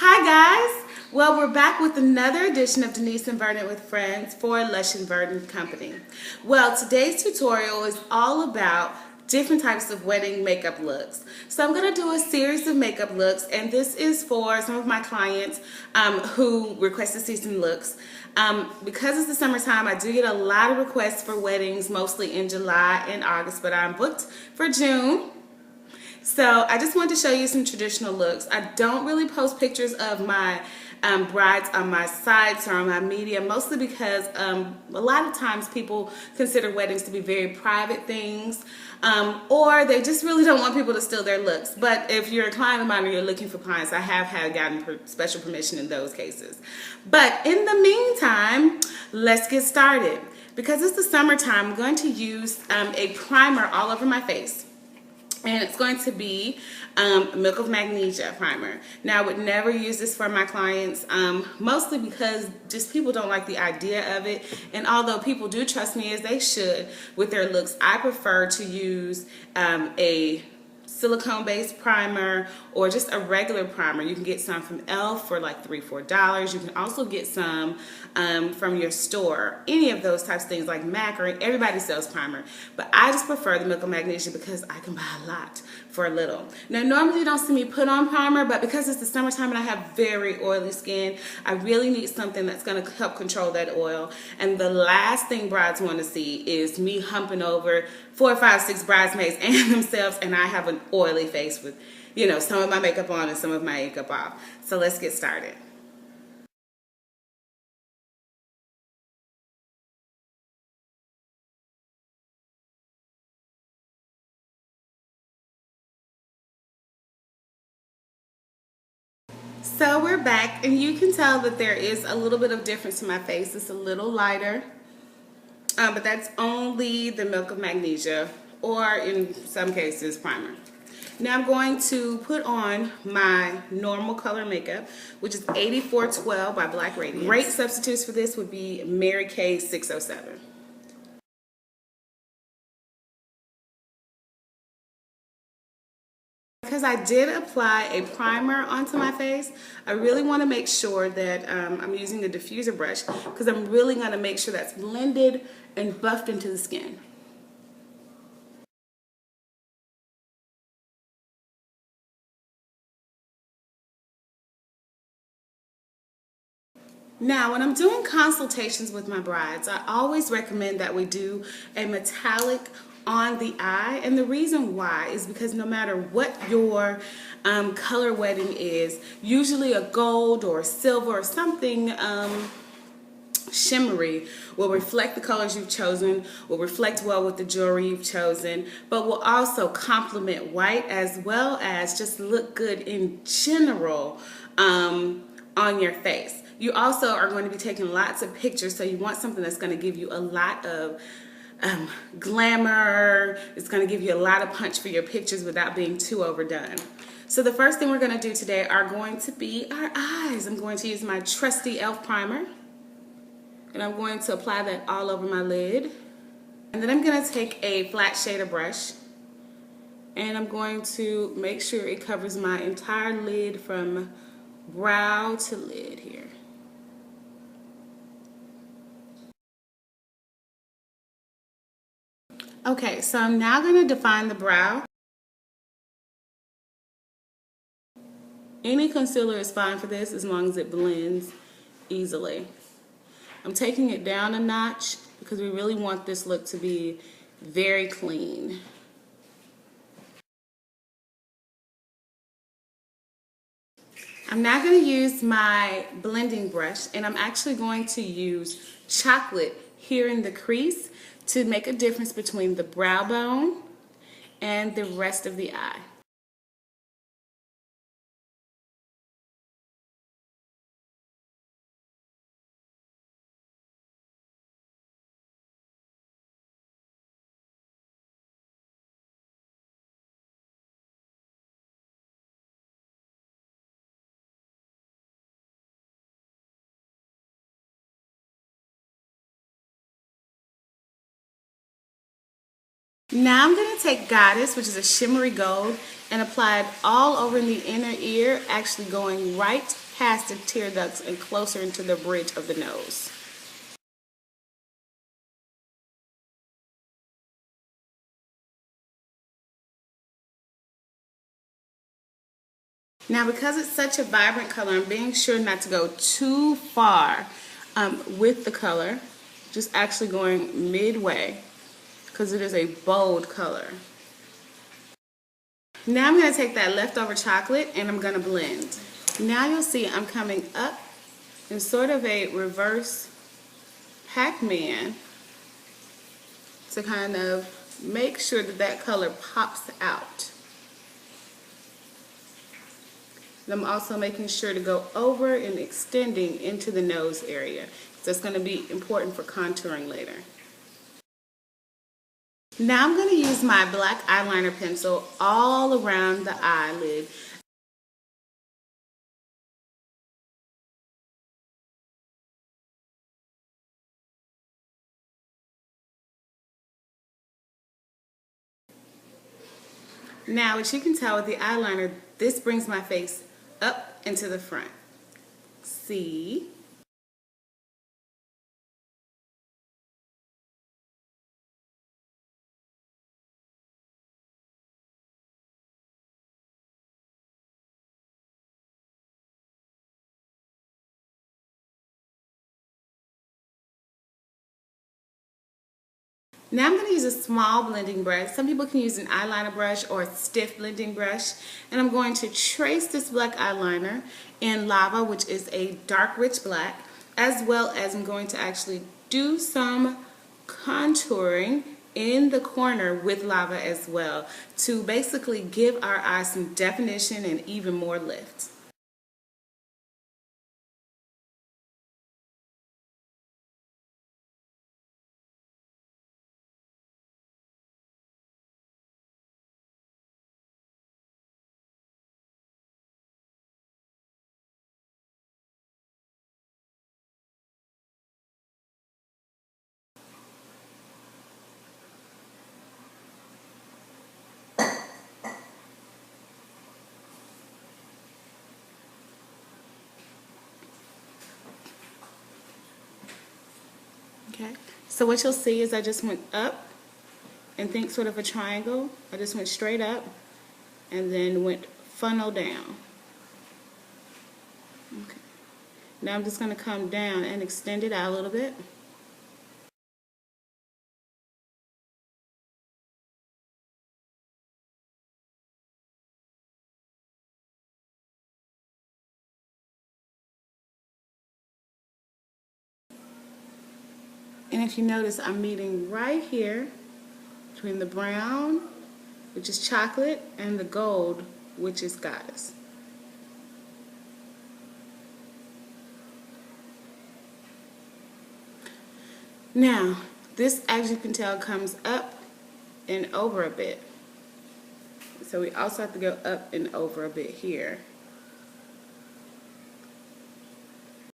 Hi guys! Well, we're back with another edition of Denise and Vernon with Friends for Lush and Vernon Company. Well, today's tutorial is all about different types of wedding makeup looks. So I'm going to do a series of makeup looks, and this is for some of my clients who request to see some looks. Because it's the summertime, I do get a lot of requests for weddings, mostly in July and August, but I'm booked for June. So I just wanted to show you some traditional looks. I don't really post pictures of my brides on my sites or on my media, mostly because a lot of times people consider weddings to be very private things, or they just really don't want people to steal their looks. But if you're a client of mine or you're looking for clients, I have gotten special permission in those cases. But in the meantime, let's get started. Because it's the summertime, I'm going to use a primer all over my face. And it's going to be Milk of Magnesia primer. Now, I would never use this for my clients, mostly because just people don't like the idea of it. And although people do trust me, as they should, with their looks, I prefer to use a silicone-based primer or just a regular primer. You can get some from e.l.f. for like $3 or $4. You can also get some from your store. Any of those types of things like MAC, or everybody sells primer. But I just prefer the Milk of Magnesia because I can buy a lot for a little. Now, normally you don't see me put on primer, but because it's the summertime and I have very oily skin, I really need something that's going to help control that oil. And the last thing brides want to see is me humping over 4, 5, 6 bridesmaids and themselves, and I have an oily face with, you know, some of my makeup on and some of my makeup off. So let's get started. So we're back, and you can tell that there is a little bit of difference in my face. It's a little lighter, but that's only the Milk of Magnesia, or in some cases, primer. Now I'm going to put on my normal color makeup, which is 8412 by Black Radiance. Great substitutes for this would be Mary Kay 607. Because I did apply a primer onto my face, I really want to make sure that I'm using a diffuser brush, because I'm really going to make sure that's blended and buffed into the skin. Now, when I'm doing consultations with my brides, I always recommend that we do a metallic on the eye, and the reason why is because no matter what your color wedding is, usually a gold or a silver or something shimmery will reflect the colors you've chosen, will reflect well with the jewelry you've chosen, but will also complement white, as well as just look good in general on your face. You also are going to be taking lots of pictures, so you want something that's going to give you a lot of glamour. It's going to give you a lot of punch for your pictures without being too overdone. So the first thing we're going to do today are going to be our eyes. I'm going to use my trusty e.l.f. primer, and I'm going to apply that all over my lid. And then I'm going to take a flat shader brush, and I'm going to make sure it covers my entire lid from brow to lid here. Okay, so I'm now going to define the brow. Any concealer is fine for this as long as it blends easily. I'm taking it down a notch because we really want this look to be very clean. I'm now going to use my blending brush, and I'm actually going to use chocolate here in the crease to make a difference between the brow bone and the rest of the eye. Now I'm going to take Goddess, which is a shimmery gold, and apply it all over in the inner ear, actually going right past the tear ducts and closer into the bridge of the nose. Now because it's such a vibrant color, I'm being sure not to go too far with the color, just actually going midway because it is a bold color. Now I'm going to take that leftover chocolate and I'm going to blend. Now you'll see I'm coming up in sort of a reverse Pac-Man to kind of make sure that that color pops out. And I'm also making sure to go over and extending into the nose area. So it's going to be important for contouring later. Now I'm going to use my black eyeliner pencil all around the eyelid. Now, as you can tell with the eyeliner, this brings my face up into the front. See? Now I'm going to use a small blending brush. Some people can use an eyeliner brush or a stiff blending brush. And I'm going to trace this black eyeliner in Lava, which is a dark rich black, as well as I'm going to actually do some contouring in the corner with Lava as well to basically give our eyes some definition and even more lift. Okay, so what you'll see is I just went up and think sort of a triangle. I just went straight up and then went funnel down. Okay. Now I'm just going to come down and extend it out a little bit. And if you notice, I'm meeting right here between the brown, which is chocolate, and the gold, which is Goddess. Now, this, as you can tell, comes up and over a bit. So we also have to go up and over a bit here.